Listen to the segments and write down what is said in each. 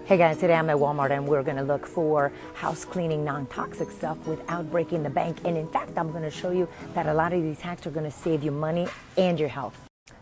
Hey guys, today I'm at Walmart and we're going to look for house cleaning non-toxic stuff without breaking the bank. And in fact, I'm going to show you that a lot of these hacks are going to save you money and your health.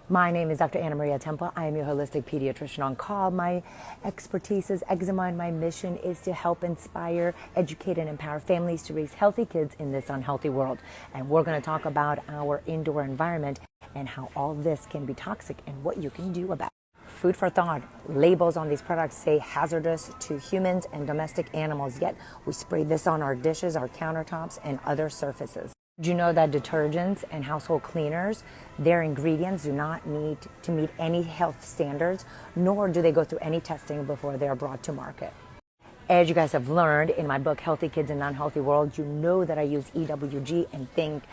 My name is Dr. Anna Maria Temple. I am your holistic pediatrician on call. My expertise is eczema and my mission is to help inspire, educate, and empower families to raise healthy kids in this unhealthy world. And we're going to talk about our indoor environment and how all this can be toxic and what you can do about it. Food for thought. Labels on these products say hazardous to humans and domestic animals, yet we spray this on our dishes, our countertops, and other surfaces. Do you know that detergents and household cleaners, their ingredients do not need to meet any health standards, nor do they go through any testing before they are brought to market? As you guys have learned in my book, Healthy Kids in Non-Healthy World, you know that I use EWG and Think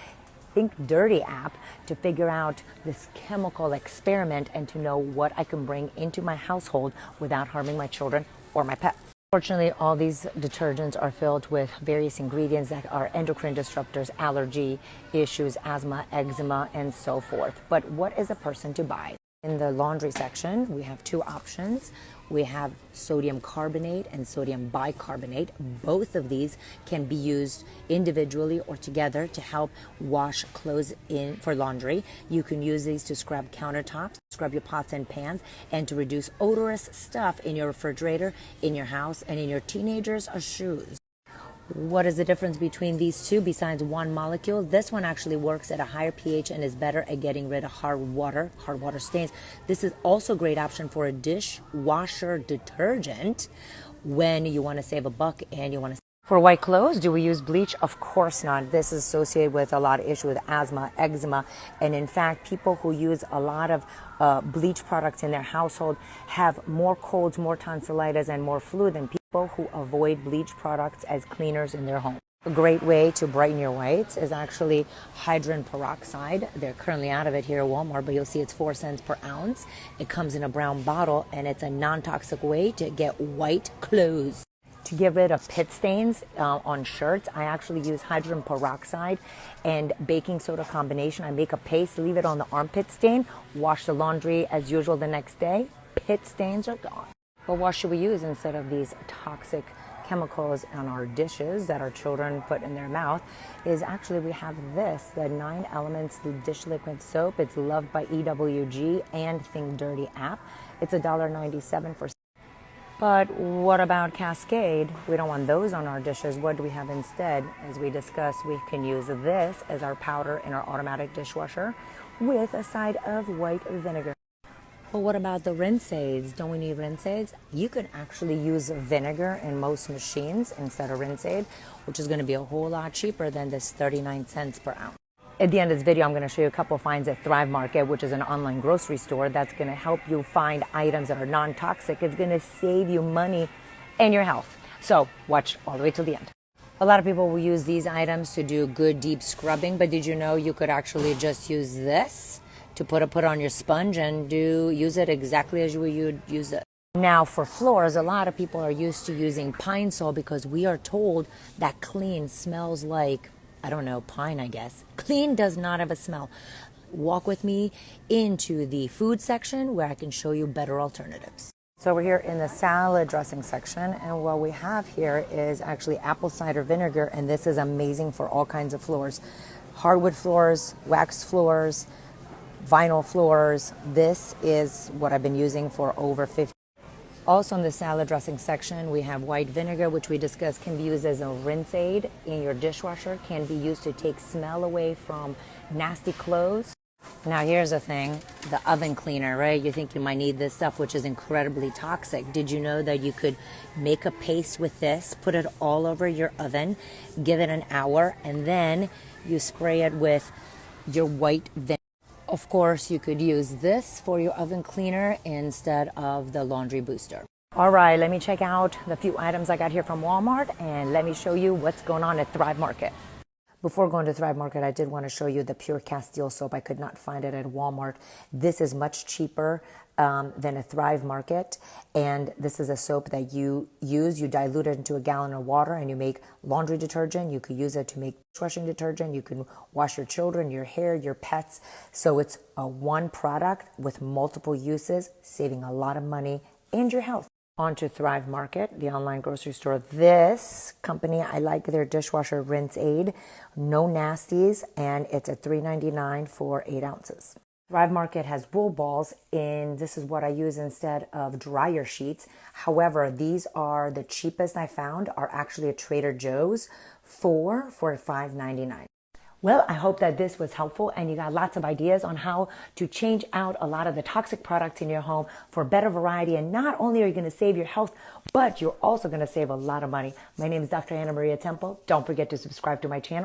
Dirty app to figure out this chemical experiment and to know what I can bring into my household without harming my children or my pets. Fortunately, all these detergents are filled with various ingredients that are endocrine disruptors, allergy issues, asthma, eczema, and so forth. But what is a person to buy? In the laundry section, we have two options. We have sodium carbonate and sodium bicarbonate. Both of these can be used individually or together to help wash clothes in for laundry. You can use these to scrub countertops, scrub your pots and pans, and to reduce odorous stuff in your refrigerator, in your house, and in your teenagers' shoes. What is the difference between these two besides one molecule? This one actually works at a higher pH and is better at getting rid of hard water stains. This is also a great option for a dishwasher detergent when you want to save a buck and you want to. For white clothes, do we use bleach? Of course not. This is associated with a lot of issues with asthma, eczema, and in fact, people who use a lot of bleach products in their household have more colds, more tonsillitis, and more flu than people who avoid bleach products as cleaners in their home. A great way to brighten your whites is actually hydrogen peroxide. They're currently out of it here at Walmart, but you'll see it's 4 cents per ounce. It comes in a brown bottle, and it's a non-toxic way to get white clothes. To get rid of pit stains on shirts, I actually use hydrogen peroxide and baking soda combination. I make a paste, leave it on the armpit stain, wash the laundry as usual the next day. Pit stains are gone. But what should we use instead of these toxic chemicals on our dishes that our children put in their mouth? Is actually we have this, the 9 Elements dish liquid soap. It's loved by EWG and Think Dirty app. It's $1.97 for. But what about Cascade? We don't want those on our dishes. What do we have instead? As we discussed, we can use this as our powder in our automatic dishwasher with a side of white vinegar. But what about the rinse aids? Don't we need rinse aids? You could actually use vinegar in most machines instead of rinse aid, which is going to be a whole lot cheaper than this 39 cents per ounce. At the end of this video, I'm going to show you a couple finds at Thrive Market, which is an online grocery store that's going to help you find items that are non-toxic. It's going to save you money and your health. So watch all the way till the end. A lot of people will use these items to do good deep scrubbing, but did you know you could actually just use this to put on your sponge and use it exactly as you would use it? Now for floors, a lot of people are used to using Pine Sol because we are told that clean smells like, I don't know, pine, I guess. Clean does not have a smell. Walk with me into the food section where I can show you better alternatives. So we're here in the salad dressing section, and what we have here is actually apple cider vinegar, and this is amazing for all kinds of floors. Hardwood floors, wax floors, vinyl floors. This is what I've been using for over 50. Also in the salad dressing section, we have white vinegar, which we discussed can be used as a rinse aid in your dishwasher, can be used to take smell away from nasty clothes. Now here's the thing, the oven cleaner, right? You think you might need this stuff, which is incredibly toxic. Did you know that you could make a paste with this, put it all over your oven, give it an hour, and then you spray it with your white vinegar? Of course, you could use this for your oven cleaner instead of the laundry booster. All right, let me check out the few items I got here from Walmart and let me show you what's going on at Thrive Market. Before going to Thrive Market, I did want to show you the Pure Castile soap. I could not find it at Walmart. This is much cheaper than a Thrive Market, and this is a soap that you use. You dilute it into a gallon of water and you make laundry detergent. You could use it to make dishwashing detergent. You can wash your children, your hair, your pets. So it's a one product with multiple uses, saving a lot of money and your health. On to Thrive Market, the online grocery store. This company, I like their dishwasher rinse aid, no nasties, and it's at $3.99 for 8 ounces. Thrive Market has wool balls, and this is what I use instead of dryer sheets. However, these are the cheapest I found, are actually at Trader Joe's for $5.99. Well, I hope that this was helpful and you got lots of ideas on how to change out a lot of the toxic products in your home for better variety. And not only are you going to save your health, but you're also going to save a lot of money. My name is Dr. Anna Maria Temple. Don't forget to subscribe to my channel.